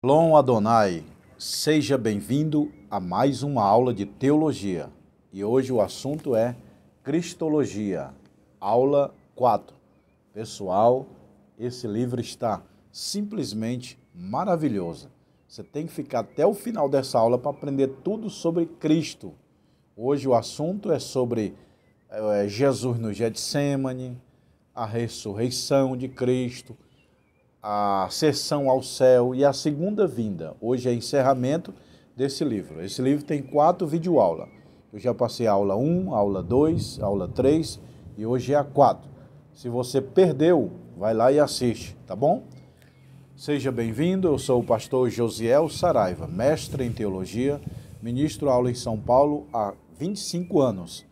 Shalom Adonai, seja bem-vindo a mais uma aula de teologia. E hoje o assunto é Cristologia, aula 4. Pessoal, esse livro está simplesmente maravilhoso. Você tem que ficar até o final dessa aula para aprender tudo sobre Cristo. Hoje o assunto é sobre Jesus no Getsêmani, a ressurreição de Cristo, a ascensão ao céu e a segunda vinda. Hoje é encerramento desse livro. Esse livro tem 4 videoaulas. Eu já passei a aula 1, aula 2, aula 3 e hoje é a 4. Se você perdeu, vai lá e assiste, tá bom? Seja bem-vindo, eu sou o pastor Josiel Saraiva, mestre em teologia, ministro aula em São Paulo há 25 anos.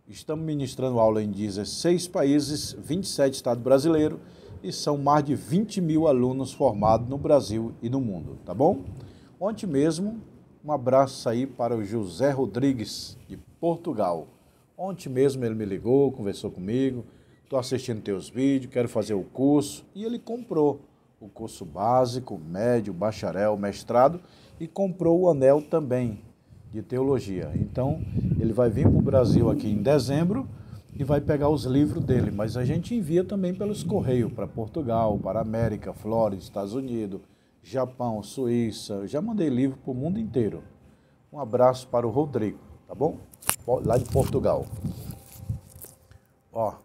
Estamos ministrando aula em 16 países, 27 estados brasileiros, e são mais de 20 mil alunos formados no Brasil e no mundo, tá bom? Ontem mesmo, um abraço aí para o José Rodrigues, de Portugal. Ontem mesmo ele me ligou, conversou comigo, estou assistindo teus vídeos, quero fazer o curso, e ele comprou o curso básico, médio, bacharel, mestrado, e comprou o anel também de teologia. Então, ele vai vir para o Brasil aqui em dezembro, e vai pegar os livros dele, mas a gente envia também pelos correios para Portugal, para América, Flórida, Estados Unidos, Japão, Suíça. Eu já mandei livro para o mundo inteiro. Um abraço para o Rodrigo, tá bom? Lá de Portugal. Ó,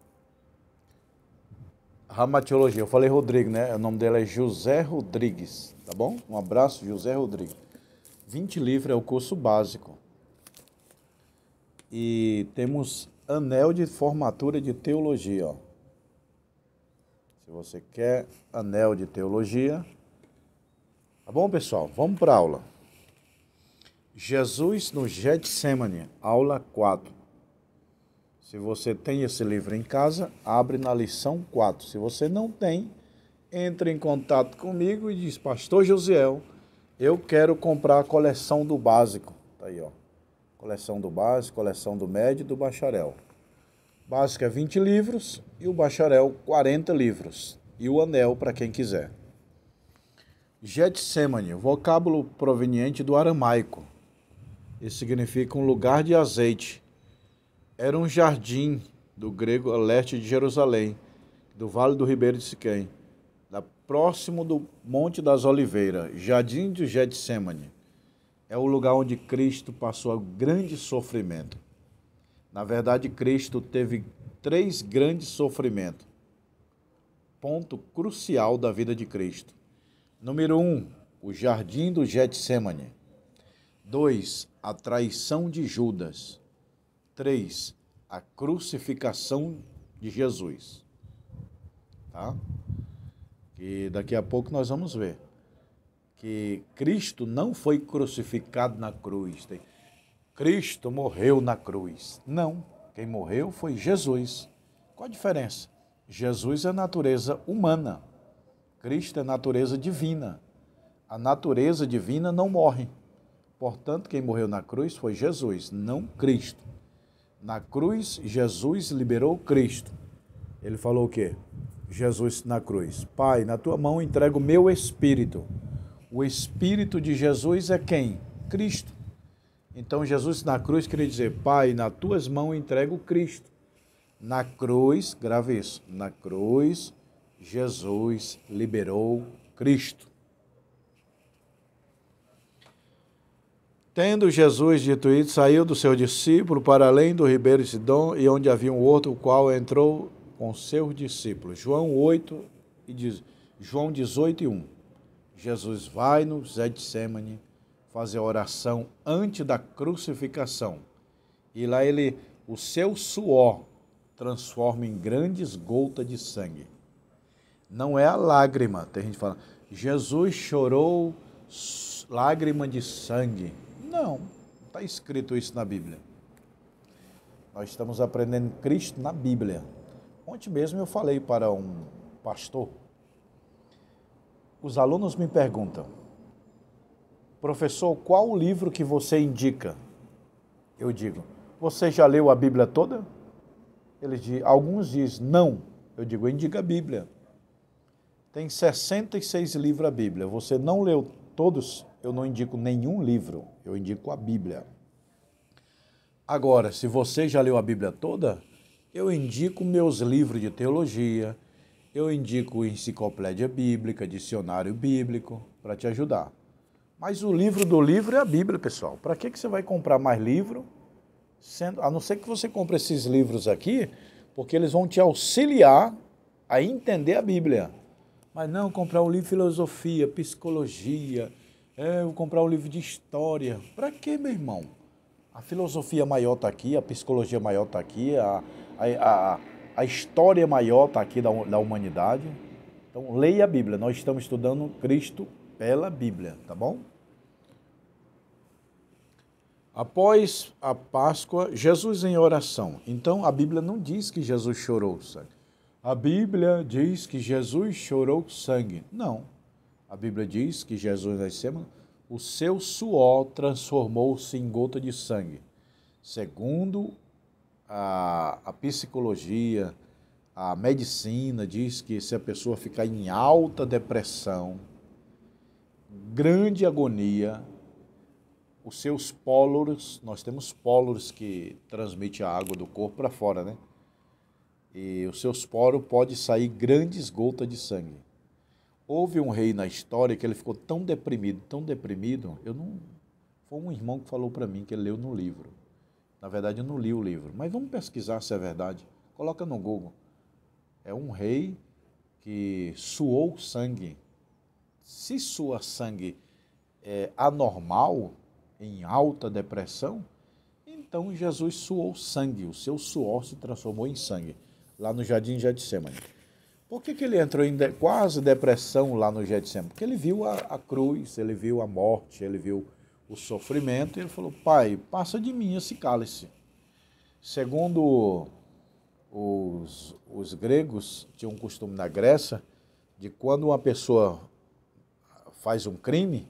Ramatiologia, eu falei Rodrigo, né? O nome dele é José Rodrigues, tá bom? Um abraço, José Rodrigues. 20 livros é o curso básico. E temos anel de formatura de teologia, ó. Se você quer anel de teologia, tá bom, pessoal? Vamos para a aula. Jesus no Getsêmani, aula 4. Se você tem esse livro em casa, abre na lição 4. Se você não tem, entre em contato comigo e diz: Pastor Josiel, eu quero comprar a coleção do básico. Tá aí, ó. Coleção do básico, coleção do médio e do bacharel. Básico é 20 livros e o bacharel 40 livros. E o anel para quem quiser. Getsêmani, vocábulo proveniente do aramaico. Isso significa um lugar de azeite. Era um jardim do grego a leste de Jerusalém, do Vale do Ribeiro de Siquém, próximo do Monte das Oliveiras, Jardim de Getsêmani. É o lugar onde Cristo passou grande sofrimento. Na verdade, Cristo teve 3 grandes sofrimentos. Ponto crucial da vida de Cristo. Número 1, o jardim do Getsêmani. 2, a traição de Judas. 3, a crucificação de Jesus. Tá? E daqui a pouco nós vamos ver que Cristo não foi crucificado na cruz. Cristo morreu na cruz. Não, quem morreu foi Jesus. Qual a diferença? Jesus é natureza humana. Cristo é natureza divina. A natureza divina não morre. Portanto, quem morreu na cruz foi Jesus, não Cristo. Na cruz, Jesus liberou Cristo. Ele falou o quê? Jesus na cruz: Pai, na tua mão entrego o meu espírito. O espírito de Jesus é quem? Cristo. Então, Jesus na cruz queria dizer: Pai, nas tuas mãos entrego Cristo. Na cruz, grave isso, na cruz, Jesus liberou Cristo. Tendo Jesus dito isso, saiu do seu discípulo para além do ribeiro de Sidom, e onde havia um outro, o qual entrou com seus discípulos. João 18:1. Jesus vai no Getsêmani fazer a oração antes da crucificação. E lá o seu suor transforma em grandes gotas de sangue. Não é a lágrima. Tem gente que fala: Jesus chorou lágrima de sangue. Não está escrito isso na Bíblia. Nós estamos aprendendo Cristo na Bíblia. Ontem mesmo eu falei para um pastor. Os alunos me perguntam: professor, qual o livro que você indica? Eu digo: você já leu a Bíblia toda? Alguns dizem: não. Eu digo: indica a Bíblia. Tem 66 livros a Bíblia. Você não leu todos, eu não indico nenhum livro, eu indico a Bíblia. Agora, se você já leu a Bíblia toda, eu indico meus livros de teologia, eu indico enciclopédia bíblica, dicionário bíblico, para te ajudar. Mas o livro do livro é a Bíblia, pessoal. Para que você vai comprar mais livro? A não ser que você compre esses livros aqui, porque eles vão te auxiliar a entender a Bíblia. Mas não, comprar um livro de filosofia, psicologia, vou comprar um livro de história. Para quê, meu irmão? A filosofia maior está aqui, a psicologia maior está aqui, a história maior está aqui da humanidade. Então, leia a Bíblia. Nós estamos estudando Cristo pela Bíblia, tá bom? Após a Páscoa, Jesus em oração. Então, a Bíblia não diz que Jesus chorou sangue. A Bíblia diz que Jesus chorou sangue. Não. A Bíblia diz que Jesus, na semana, o seu suor transformou-se em gota de sangue. Segundo a psicologia, a medicina diz que se a pessoa ficar em alta depressão, grande agonia, os seus póluros, nós temos póluros que transmitem a água do corpo para fora, né? E os seus poros podem sair grandes gotas de sangue. Houve um rei na história que ele ficou tão deprimido, foi um irmão que falou para mim que ele leu no livro. Na verdade, eu não li o livro, mas vamos pesquisar se é verdade. Coloca no Google. É um rei que suou sangue. Se sua sangue é anormal, em alta depressão, então Jesus suou sangue, o seu suor se transformou em sangue, lá no Jardim Getsemane. Por que ele entrou em quase depressão lá no Getsemane? Porque ele viu a cruz, ele viu a morte, ele viu o sofrimento, e ele falou, Pai, passa de mim esse cálice. Segundo os gregos, tinham um costume na Grécia, de quando uma pessoa faz um crime,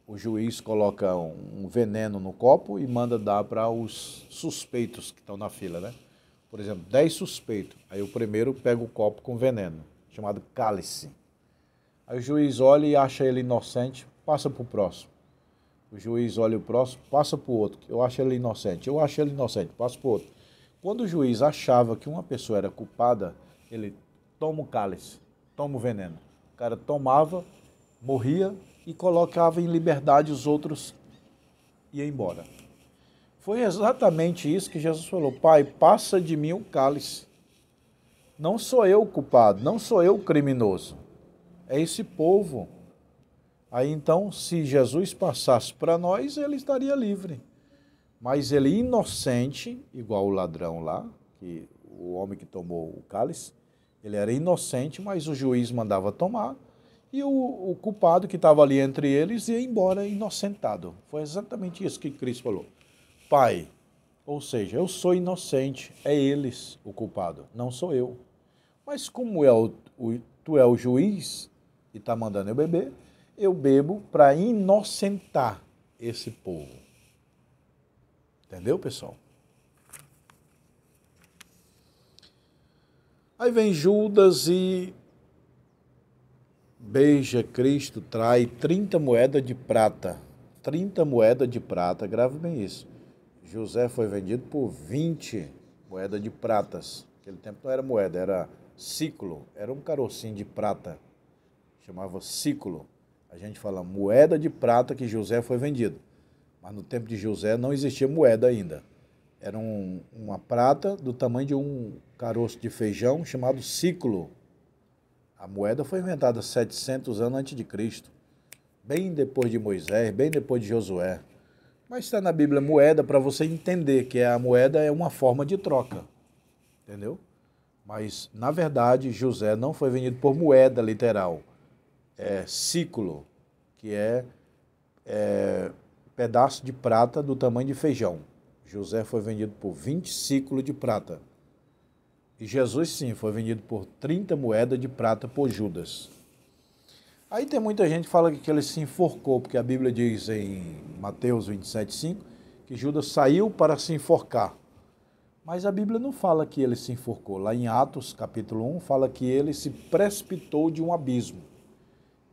o juiz coloca um veneno no copo e manda dar para os suspeitos que estão na fila, né? Por exemplo, 10 suspeitos. Aí o primeiro pega o copo com veneno, chamado cálice. Aí o juiz olha e acha ele inocente, passa para o próximo. O juiz olha o próximo, passa para o outro. Eu acho ele inocente, passa para o outro. Quando o juiz achava que uma pessoa era culpada, ele toma o cálice, toma o veneno. O cara tomava, morria e colocava em liberdade os outros e ia embora. Foi exatamente isso que Jesus falou. Pai, passa de mim o cálice. Não sou eu o culpado, não sou eu o criminoso. É esse povo. Aí então, se Jesus passasse para nós, ele estaria livre. Mas ele inocente, igual o ladrão lá, que o homem que tomou o cálice, ele era inocente, mas o juiz mandava tomar, e o culpado que estava ali entre eles ia embora inocentado. Foi exatamente isso que Cristo falou. Pai, ou seja, eu sou inocente, é eles o culpado, não sou eu. Mas como tu é o juiz e está mandando eu beber, eu bebo para inocentar esse povo. Entendeu, pessoal? Aí vem Judas e beija Cristo, trai 30 moedas de prata. 30 moedas de prata, grave bem isso. José foi vendido por 20 moedas de pratas. Naquele tempo não era moeda, era ciclo. Era um carocinho de prata. Chamava ciclo. A gente fala moeda de prata que José foi vendido. Mas no tempo de José não existia moeda ainda. Era uma prata do tamanho de um caroço de feijão chamado ciclo. A moeda foi inventada 700 anos antes de Cristo. Bem depois de Moisés, bem depois de Josué. Mas está na Bíblia moeda para você entender que a moeda é uma forma de troca. Entendeu? Mas, na verdade, José não foi vendido por moeda literal. É ciclo, que é pedaço de prata do tamanho de feijão. José foi vendido por 20 ciclos de prata. E Jesus, sim, foi vendido por 30 moedas de prata por Judas. Aí tem muita gente que fala que ele se enforcou, porque a Bíblia diz em Mateus 27,5 que Judas saiu para se enforcar. Mas a Bíblia não fala que ele se enforcou. Lá em Atos, capítulo 1, fala que ele se precipitou de um abismo.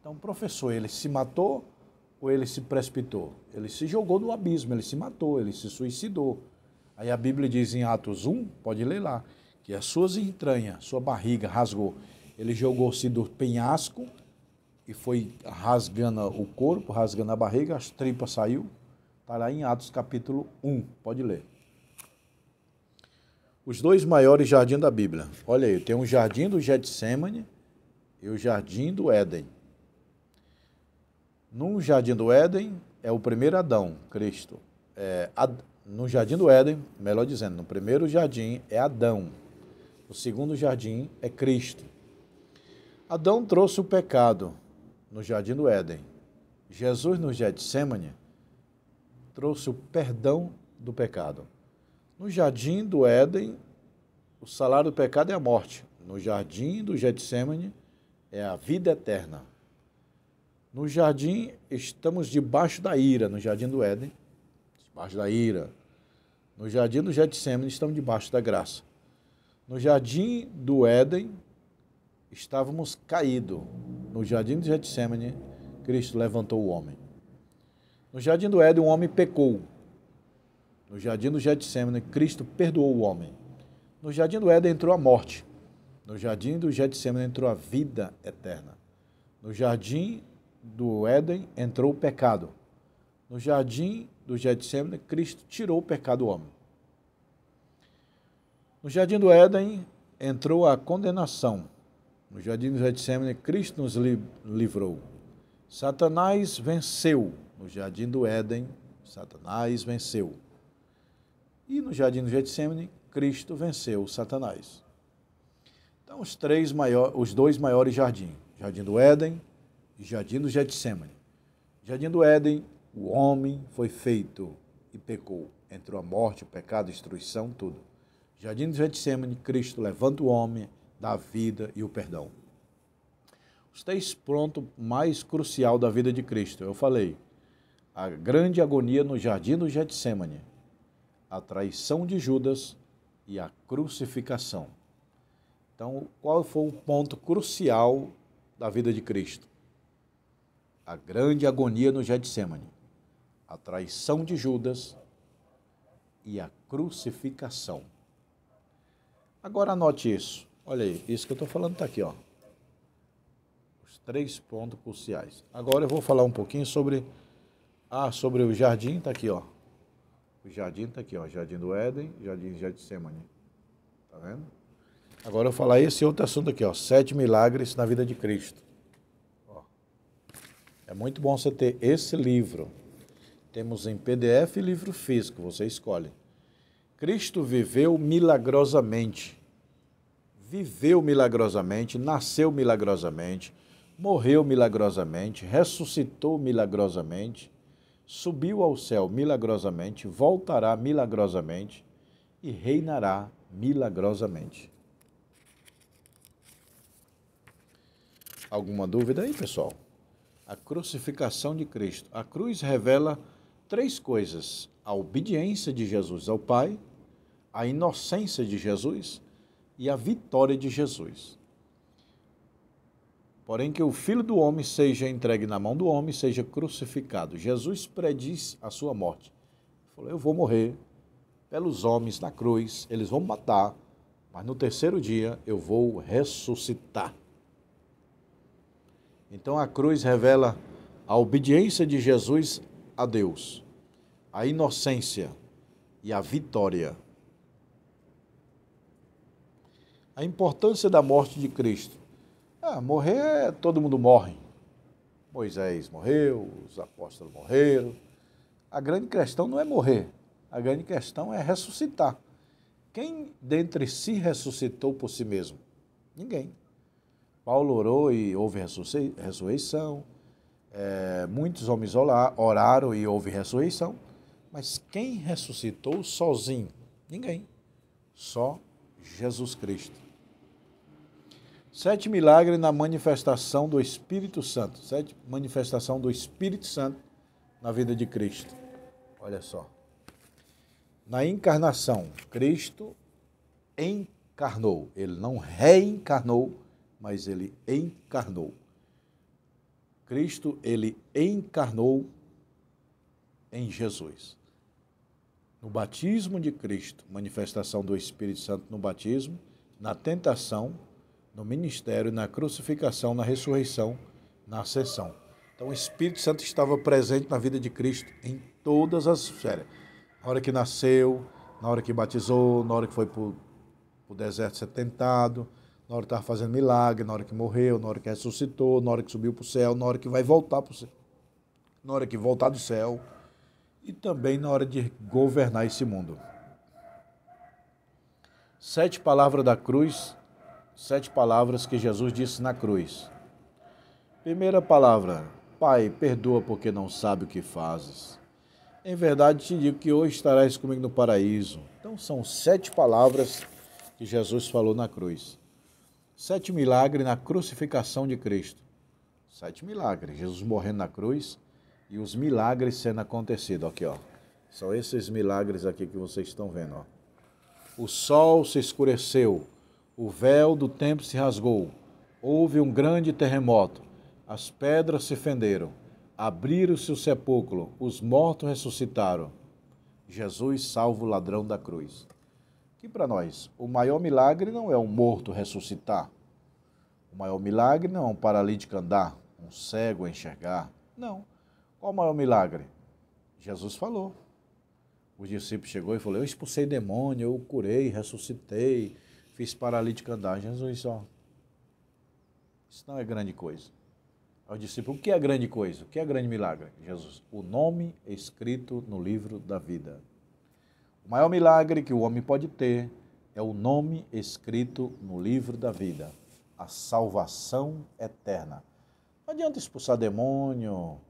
Então, professor, ele se matou ou ele se precipitou? Ele se jogou no abismo, ele se matou, ele se suicidou. Aí a Bíblia diz em Atos 1, pode ler lá, que as suas entranhas, sua barriga rasgou. Ele jogou-se do penhasco e foi rasgando o corpo, rasgando a barriga, as tripas saiu. Está lá em Atos capítulo 1, pode ler. Os dois maiores jardins da Bíblia. Olha aí, tem o jardim do Getsêmani e o jardim do Éden. No jardim do Éden é o primeiro Adão, Cristo. No jardim do Éden, melhor dizendo, no primeiro jardim é Adão. O segundo jardim é Cristo. Adão trouxe o pecado no jardim do Éden. Jesus no Getsêmani trouxe o perdão do pecado. No jardim do Éden, o salário do pecado é a morte. No jardim do Getsêmani é a vida eterna. No jardim, estamos debaixo da ira, no jardim do Éden, debaixo da ira. No jardim do Getsêmani, estamos debaixo da graça. No jardim do Éden, estávamos caídos. No jardim do Getsêmani, Cristo levantou o homem. No jardim do Éden, o homem pecou. No jardim do Getsêmani, Cristo perdoou o homem. No jardim do Éden entrou a morte. No jardim do Getsêmani entrou a vida eterna. No jardim do Éden entrou o pecado. No jardim do Getsêmani, Cristo tirou o pecado do homem. No jardim do Éden entrou a condenação. No jardim do Getsêmani, Cristo nos livrou. Satanás venceu. No jardim do Éden, Satanás venceu. E no jardim do Getsêmani, Cristo venceu Satanás. Então, os dois maiores jardins, jardim do Éden e jardim do Getsêmani. Jardim do Éden, o homem foi feito e pecou. Entrou a morte, o pecado, a destruição, tudo. Jardim do Getsêmani, Cristo levanta o homem, dá a vida e o perdão. Os três pontos mais crucial da vida de Cristo, eu falei, a grande agonia no jardim do Getsêmani, a traição de Judas e a crucificação. Então, qual foi o ponto crucial da vida de Cristo? A grande agonia no Getsêmani, a traição de Judas e a crucificação. Agora anote isso. Olha aí, isso que eu estou falando está aqui, ó. Os três pontos cruciais. Agora eu vou falar um pouquinho sobre o jardim, está aqui, ó. O jardim está aqui, ó. Jardim do Éden, jardim de Getsêmani. Tá vendo? Agora eu vou falar esse outro assunto aqui, ó. 7 milagres na vida de Cristo. Ó. É muito bom você ter esse livro. Temos em PDF e livro físico, você escolhe. Cristo viveu milagrosamente. Viveu milagrosamente, nasceu milagrosamente, morreu milagrosamente, ressuscitou milagrosamente, subiu ao céu milagrosamente, voltará milagrosamente e reinará milagrosamente. Alguma dúvida aí, pessoal? A crucificação de Cristo. A cruz revela três coisas: a obediência de Jesus ao Pai, a inocência de Jesus e a vitória de Jesus. Porém, que o Filho do Homem seja entregue na mão do homem, seja crucificado. Jesus prediz a sua morte. Ele falou, eu vou morrer pelos homens na cruz, eles vão me matar, mas no terceiro dia eu vou ressuscitar. Então a cruz revela a obediência de Jesus a Deus, a inocência e a vitória. A importância da morte de Cristo. Morrer, todo mundo morre. Moisés morreu, os apóstolos morreram. A grande questão não é morrer, a grande questão é ressuscitar. Quem dentre si ressuscitou por si mesmo? Ninguém. Paulo orou e houve ressurreição. Muitos homens oraram e houve ressurreição. Mas quem ressuscitou sozinho? Ninguém. Só Jesus Cristo. 7 milagres na manifestação do Espírito Santo. 7 manifestação do Espírito Santo na vida de Cristo. Olha só. Na encarnação, Cristo encarnou. Ele não reencarnou, mas ele encarnou. Cristo, ele encarnou em Jesus. No batismo de Cristo, manifestação do Espírito Santo no batismo, na tentação, no ministério, na crucificação, na ressurreição, na ascensão. Então o Espírito Santo estava presente na vida de Cristo em todas as esferas. Na hora que nasceu, na hora que batizou, na hora que foi para o deserto ser tentado, na hora que estava fazendo milagre, na hora que morreu, na hora que ressuscitou, na hora que subiu para o céu, na hora que vai voltar para o céu, na hora que voltar do céu e também na hora de governar esse mundo. 7 palavras da cruz, 7 palavras que Jesus disse na cruz. Primeira palavra: Pai, perdoa porque não sabe o que fazes. Em verdade te digo que hoje estarás comigo no paraíso. Então são 7 palavras que Jesus falou na cruz. 7 milagres na crucificação de Cristo. 7 milagres. Jesus morrendo na cruz e os milagres sendo acontecidos. Aqui, ó. São esses milagres aqui que vocês estão vendo, ó. O sol se escureceu, o véu do templo se rasgou, houve um grande terremoto, as pedras se fenderam, abriram-se o sepulcro, os mortos ressuscitaram. Jesus salva o ladrão da cruz. Que para nós, o maior milagre não é um morto ressuscitar. O maior milagre não é um paralítico andar, um cego enxergar. Não. Qual o maior milagre? Jesus falou. Os discípulos chegou e falou: eu expulsei demônio, eu curei, ressuscitei, fiz paralítico andar. Jesus disse: ó, isso não é grande coisa. Aos discípulos: o que é grande coisa? O que é grande milagre? Jesus: o nome escrito no livro da vida. O maior milagre que o homem pode ter é o nome escrito no livro da vida. A salvação eterna. Não adianta expulsar demônio,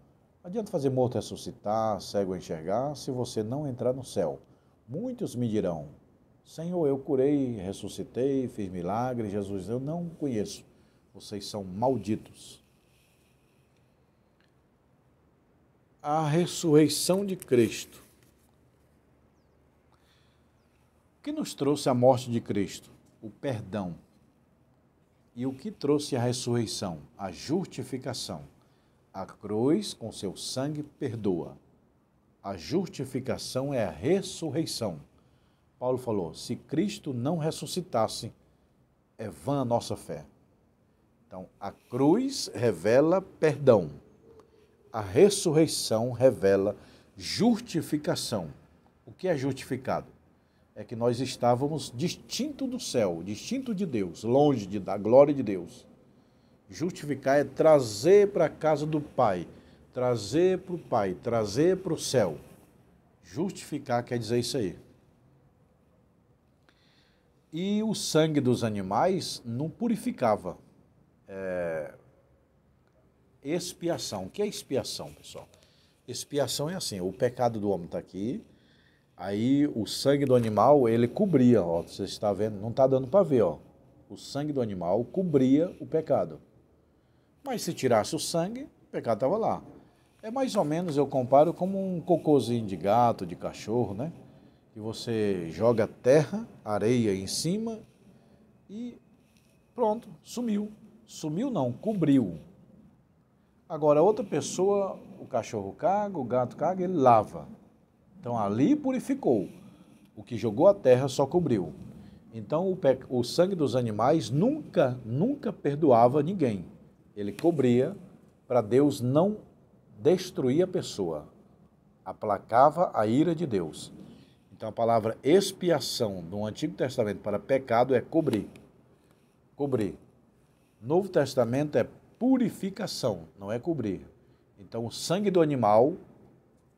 não adianta fazer morto ressuscitar, cego enxergar, se você não entrar no céu. Muitos me dirão: Senhor, eu curei, ressuscitei, fiz milagre. Jesus: eu não conheço. Vocês são malditos. A ressurreição de Cristo. O que nos trouxe a morte de Cristo? O perdão. E o que trouxe a ressurreição? A justificação. A cruz, com seu sangue, perdoa. A justificação é a ressurreição. Paulo falou: se Cristo não ressuscitasse, é vã a nossa fé. Então, a cruz revela perdão. A ressurreição revela justificação. O que é justificado? É que nós estávamos distintos do céu, distintos de Deus, longe da glória de Deus. Justificar é trazer para a casa do Pai, trazer para o Pai, trazer para o céu. Justificar quer dizer isso aí. E o sangue dos animais não purificava. Expiação. O que é expiação, pessoal? Expiação é assim: o pecado do homem está aqui, aí o sangue do animal, ele cobria, ó, você está vendo, não está dando para ver, ó. O sangue do animal cobria o pecado. Mas se tirasse o sangue, o pecado estava lá. É mais ou menos, eu comparo como um cocôzinho de gato, de cachorro, né? Que você joga terra, areia em cima e pronto, sumiu. Sumiu não, cobriu. Agora, outra pessoa, o cachorro caga, o gato caga, ele lava. Então, ali purificou. O que jogou a terra só cobriu. Então, o sangue dos animais nunca perdoava ninguém. Ele cobria para Deus não destruir a pessoa. Aplacava a ira de Deus. Então, a palavra expiação no Antigo Testamento para pecado é cobrir. Cobrir. Novo Testamento é purificação, não é cobrir. Então, o sangue do animal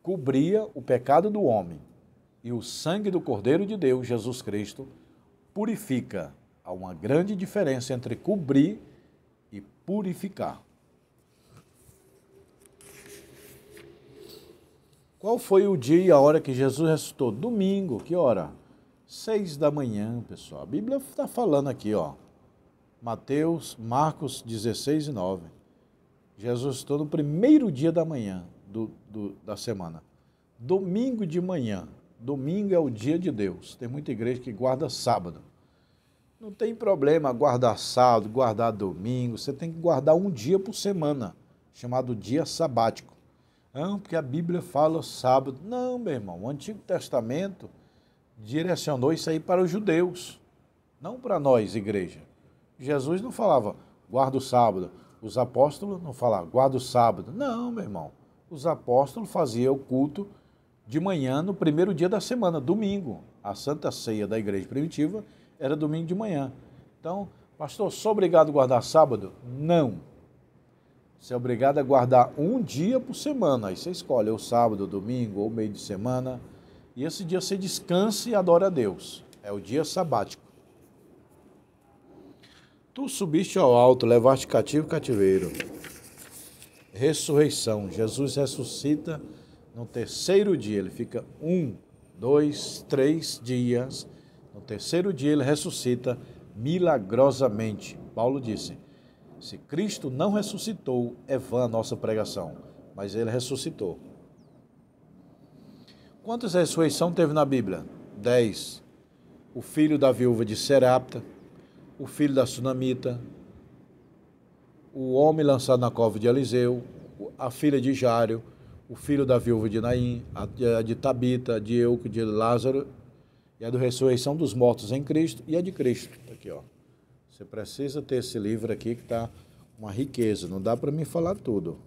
cobria o pecado do homem. E o sangue do Cordeiro de Deus, Jesus Cristo, purifica. Há uma grande diferença entre cobrir e purificar. Qual foi o dia e a hora que Jesus ressuscitou? Domingo, que hora? 6 da manhã, pessoal. A Bíblia está falando aqui, ó. Marcos 16 e 9. Jesus ressuscitou no primeiro dia da manhã da semana. Domingo de manhã. Domingo é o dia de Deus. Tem muita igreja que guarda sábado. Não tem problema guardar sábado, guardar domingo. Você tem que guardar um dia por semana. chamado dia sabático. Não, porque a Bíblia fala sábado. Não, meu irmão, o Antigo Testamento direcionou isso aí para os judeus, não para nós, igreja. Jesus não falava, guarda o sábado. Os apóstolos não falavam, guarda o sábado. Não, meu irmão. Os apóstolos faziam o culto de manhã no primeiro dia da semana, domingo. A Santa Ceia da igreja primitiva era domingo de manhã. Então, pastor, sou obrigado a guardar sábado? Não. Você é obrigado a guardar um dia por semana. Aí você escolhe ou sábado, ou domingo, ou meio de semana. E esse dia você descansa e adora a Deus. É o dia sabático. Tu subiste ao alto, levaste cativo o cativeiro. Ressurreição. Jesus ressuscita no terceiro dia. Ele fica 1, 2, 3 dias. No terceiro dia ele ressuscita milagrosamente. Paulo disse, se Cristo não ressuscitou, é vã a nossa pregação. Mas ele ressuscitou. Quantas ressurreições teve na Bíblia? 10. O filho da viúva de Serapta, o filho da Sunamita, o homem lançado na cova de Eliseu, a filha de Jário, o filho da viúva de Naim, a de Tabita, de Euco, de Lázaro, e a da ressurreição dos mortos em Cristo e a de Cristo. Aqui, ó. Você precisa ter esse livro aqui que está uma riqueza, não dá para mim falar tudo.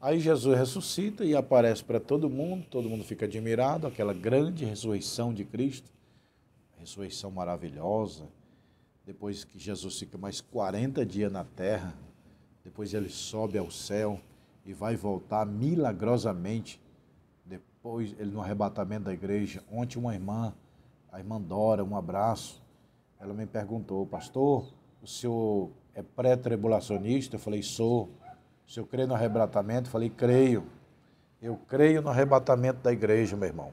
Aí Jesus ressuscita e aparece para todo mundo fica admirado, aquela grande ressurreição de Cristo, ressurreição maravilhosa. Depois que Jesus fica mais 40 dias na terra, depois ele sobe ao céu e vai voltar milagrosamente. Depois, ele no arrebatamento da igreja, ontem uma irmã, a irmã Dora, um abraço, ela me perguntou, pastor, o senhor é pré-tribulacionista? Eu falei, sou. O senhor crê no arrebatamento? Eu falei, creio. Eu creio no arrebatamento da igreja, meu irmão.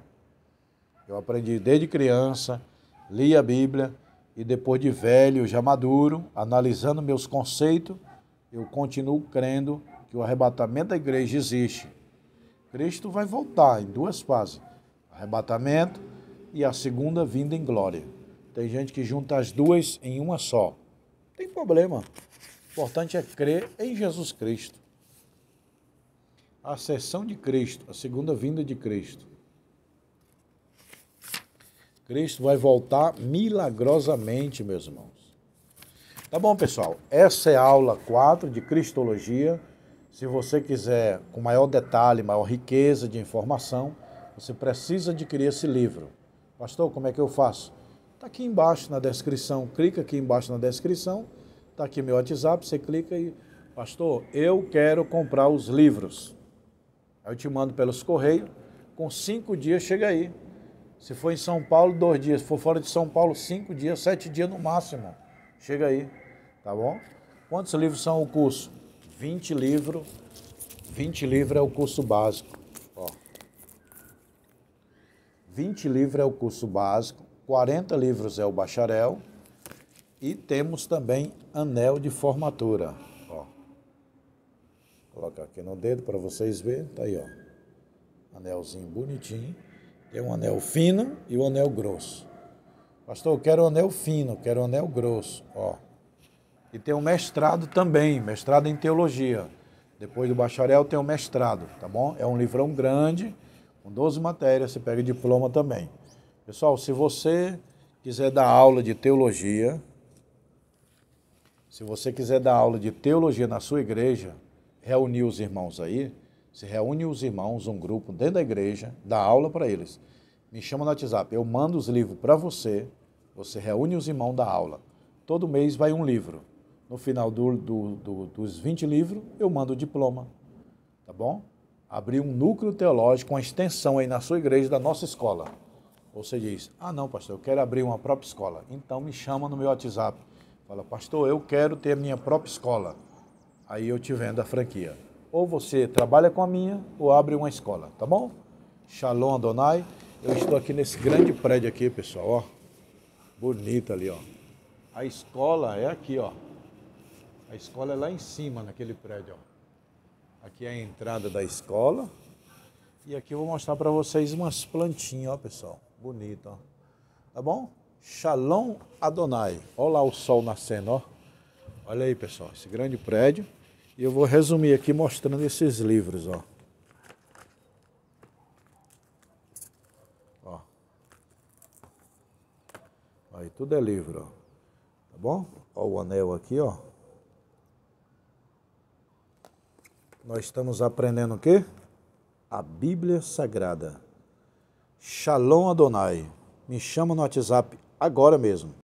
Eu aprendi desde criança, li a Bíblia e depois de velho, já maduro, analisando meus conceitos, eu continuo crendo que o arrebatamento da igreja existe. Cristo vai voltar em duas fases, arrebatamento e a segunda vinda em glória. Tem gente que junta as duas em uma só. Não tem problema. O importante é crer em Jesus Cristo. A ascensão de Cristo, a segunda vinda de Cristo. Cristo vai voltar milagrosamente, meus irmãos. Tá bom, pessoal? Essa é a aula 4 de Cristologia. Se você quiser, com maior detalhe, maior riqueza de informação, você precisa adquirir esse livro. Pastor, como é que eu faço? Está aqui embaixo na descrição. Clica aqui embaixo na descrição. Está aqui meu WhatsApp. Você clica e... Pastor, eu quero comprar os livros. Aí eu te mando pelos correios. Com 5 dias chega aí. Se for em São Paulo, 2 dias. Se for fora de São Paulo, 5 dias, 7 dias no máximo. Chega aí. Tá bom? Quantos livros são o curso? 20 livros. 20 livros é o curso básico. Ó. 20 livros é o curso básico. 40 livros é o bacharel. E temos também anel de formatura. Ó. Vou colocar aqui no dedo para vocês verem. Tá aí, ó. Anelzinho bonitinho. Tem um anel fino e um anel grosso. Pastor, eu quero um anel fino, quero um anel grosso. Ó. E tem um mestrado também, mestrado em teologia. Depois do bacharel tem um mestrado, tá bom? É um livrão grande, com 12 matérias, você pega diploma também. Pessoal, se você quiser dar aula de teologia, na sua igreja, reunir os irmãos aí, se reúne os irmãos, um grupo dentro da igreja, dá aula para eles. Me chama no WhatsApp, eu mando os livros para você, você reúne os irmãos da aula. Todo mês vai um livro. No final dos 20 livros, eu mando o diploma, tá bom? Abrir um núcleo teológico, uma extensão aí na sua igreja da nossa escola. Você diz, não, pastor, eu quero abrir uma própria escola. Então me chama no meu WhatsApp. Fala, pastor, eu quero ter a minha própria escola. Aí eu te vendo a franquia. Ou você trabalha com a minha, ou abre uma escola, tá bom? Shalom Adonai. Eu estou aqui nesse grande prédio aqui, pessoal, ó. Bonito ali, ó. A escola é aqui, ó. A escola é lá em cima, naquele prédio, ó. Aqui é a entrada da escola. E aqui eu vou mostrar para vocês umas plantinhas, ó, pessoal. Bonito, ó. Tá bom? Shalom Adonai. Olha lá o sol nascendo, ó. Olha aí, pessoal, esse grande prédio. E eu vou resumir aqui mostrando esses livros, ó. Ó. Aí tudo é livro, ó. Tá bom? Ó o anel aqui, ó. Nós estamos aprendendo o quê? A Bíblia Sagrada. Shalom Adonai. Me chama no WhatsApp agora mesmo.